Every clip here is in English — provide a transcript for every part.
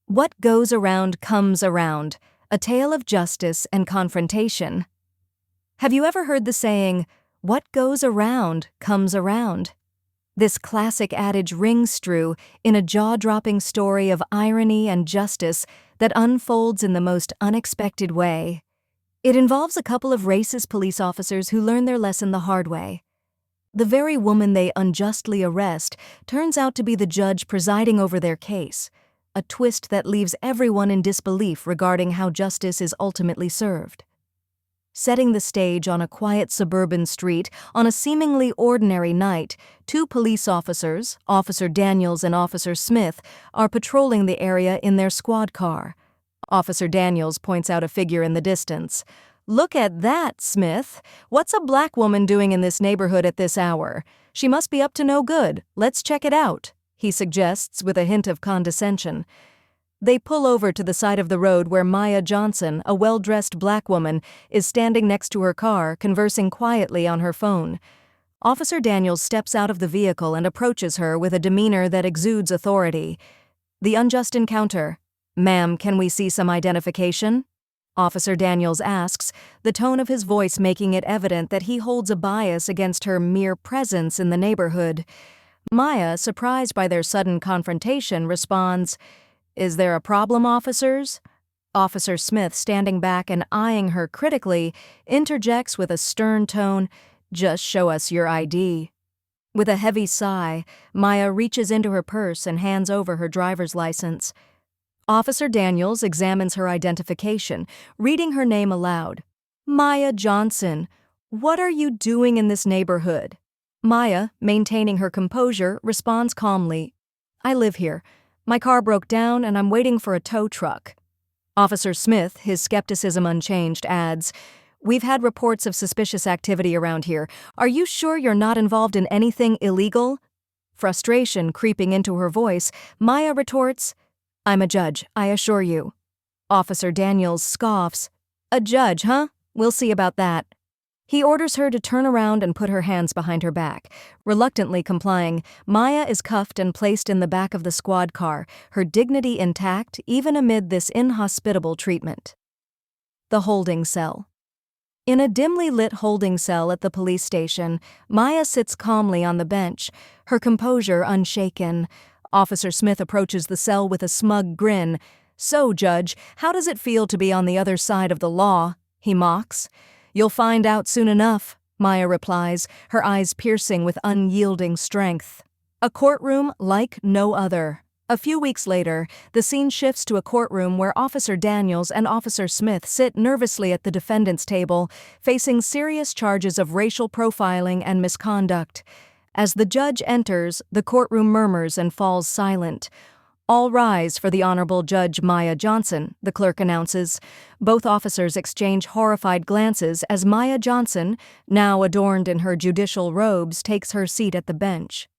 What goes around comes around, a tale of justice and confrontation. Have you ever heard the saying, "What goes around comes around"? This classic adage rings true in a jaw-dropping story of irony and justice that unfolds in the most unexpected way. It involves a couple of racist police officers who learn their lesson the hard way. The very woman they unjustly arrest turns out to be the judge presiding over their case, a twist that leaves everyone in disbelief regarding how justice is ultimately served. Setting the stage on a quiet suburban street on a seemingly ordinary night, two police officers, Officer Daniels and Officer Smith, are patrolling the area in their squad car. Officer Daniels points out a figure in the distance. "Look at that, Smith. What's a black woman doing in this neighborhood at this hour? She must be up to no good. Let's check it out," he suggests with a hint of condescension. They pull over to the side of the road where Maya Johnson, a well-dressed black woman, is standing next to her car, conversing quietly on her phone. Officer Daniels steps out of the vehicle and approaches her with a demeanor that exudes authority. "The unjust encounter. Ma'am, can we see some identification?" Officer Daniels asks, the tone of his voice making it evident that he holds a bias against her mere presence in the neighborhood. Maya, surprised by their sudden confrontation, responds, "Is there a problem, officers?" Officer Smith, standing back and eyeing her critically, interjects with a stern tone, "Just show us your ID." With a heavy sigh, Maya reaches into her purse and hands over her driver's license. Officer Daniels examines her identification, reading her name aloud. "Maya Johnson, what are you doing in this neighborhood?" Maya, maintaining her composure, responds calmly, "I live here. My car broke down and I'm waiting for a tow truck." Officer Smith, his skepticism unchanged, adds, "We've had reports of suspicious activity around here. Are you sure you're not involved in anything illegal?" Frustration creeping into her voice, Maya retorts, "I'm a judge, I assure you." Officer Daniels scoffs, "A judge, huh? We'll see about that." He orders her to turn around and put her hands behind her back. Reluctantly complying, Maya is cuffed and placed in the back of the squad car, her dignity intact even amid this inhospitable treatment. The holding cell. In a dimly lit holding cell at the police station, Maya sits calmly on the bench, her composure unshaken. Officer Smith approaches the cell with a smug grin. "So, Judge, how does it feel to be on the other side of the law?" he mocks. "You'll find out soon enough," Maya replies, her eyes piercing with unyielding strength. A courtroom like no other. A few weeks later, the scene shifts to a courtroom where Officer Daniels and Officer Smith sit nervously at the defendant's table, facing serious charges of racial profiling and misconduct. As the judge enters, the courtroom murmurs and falls silent. "All rise for the Honorable Judge Maya Johnson," the clerk announces. Both officers exchange horrified glances as Maya Johnson, now adorned in her judicial robes, takes her seat at the bench.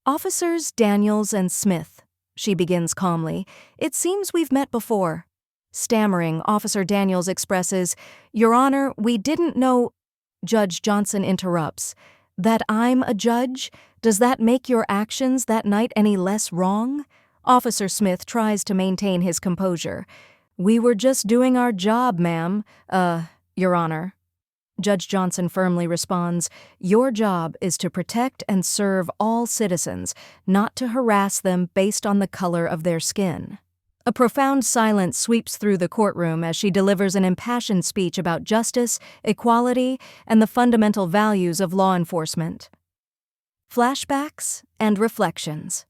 "Officers Daniels and Smith," she begins calmly, "it seems we've met before." Stammering, Officer Daniels expresses, "Your Honor, we didn't know—" Judge Johnson interrupts. "That I'm a judge? Does that make your actions that night any less wrong?" Officer Smith tries to maintain his composure. "We were just doing our job, ma'am. Your Honor." Judge Johnson firmly responds, "Your job is to protect and serve all citizens, not to harass them based on the color of their skin." A profound silence sweeps through the courtroom as she delivers an impassioned speech about justice, equality, and the fundamental values of law enforcement. Flashbacks and reflections.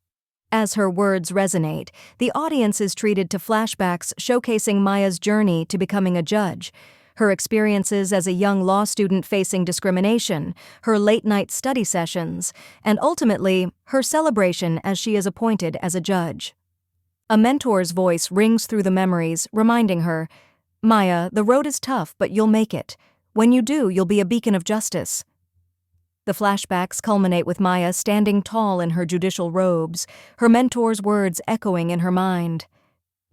As her words resonate, the audience is treated to flashbacks showcasing Maya's journey to becoming a judge, her experiences as a young law student facing discrimination, her late-night study sessions, and ultimately, her celebration as she is appointed as a judge. A mentor's voice rings through the memories, reminding her, "Maya, the road is tough, but you'll make it. When you do, you'll be a beacon of justice." The flashbacks culminate with Maya standing tall in her judicial robes, her mentor's words echoing in her mind.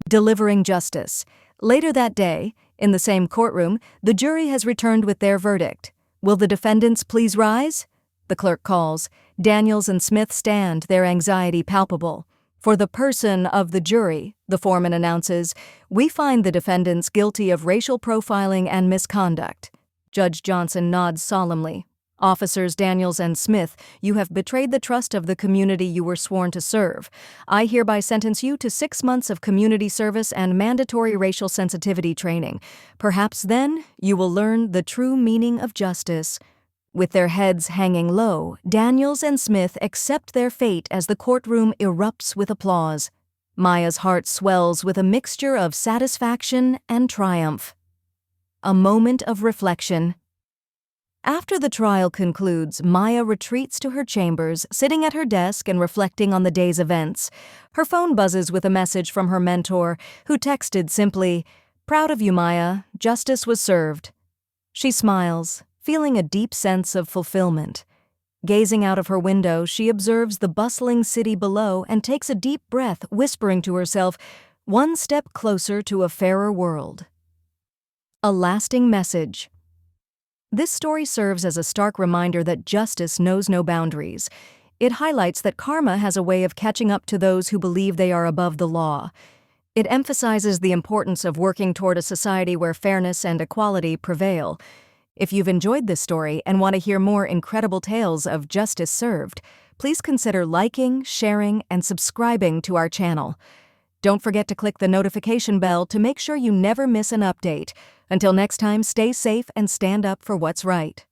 Delivering justice. Later that day, in the same courtroom, the jury has returned with their verdict. "Will the defendants please rise?" the clerk calls. Daniels and Smith stand, their anxiety palpable. For the person of the jury, the foreman announces, we find the defendants guilty of racial profiling and misconduct. Judge Johnson nods solemnly. Officers Daniels and Smith, you have betrayed the trust of the community you were sworn to serve. I hereby sentence you to 6 months of community service and mandatory racial sensitivity training. Perhaps then you will learn the true meaning of justice. With their heads hanging low, Daniels and Smith accept their fate as the courtroom erupts with applause. Maya's heart swells with a mixture of satisfaction and triumph. A moment of reflection. After the trial concludes, Maya retreats to her chambers, sitting at her desk and reflecting on the day's events. Her phone buzzes with a message from her mentor, who texted simply, "Proud of you, Maya. Justice was served." She smiles, feeling a deep sense of fulfillment. Gazing out of her window, she observes the bustling city below and takes a deep breath, whispering to herself, "One step closer to a fairer world." A lasting message. This story serves as a stark reminder that justice knows no boundaries. It highlights that karma has a way of catching up to those who believe they are above the law. It emphasizes the importance of working toward a society where fairness and equality prevail. If you've enjoyed this story and want to hear more incredible tales of justice served, please consider liking, sharing, and subscribing to our channel. Don't forget to click the notification bell to make sure you never miss an update. Until next time, stay safe and stand up for what's right.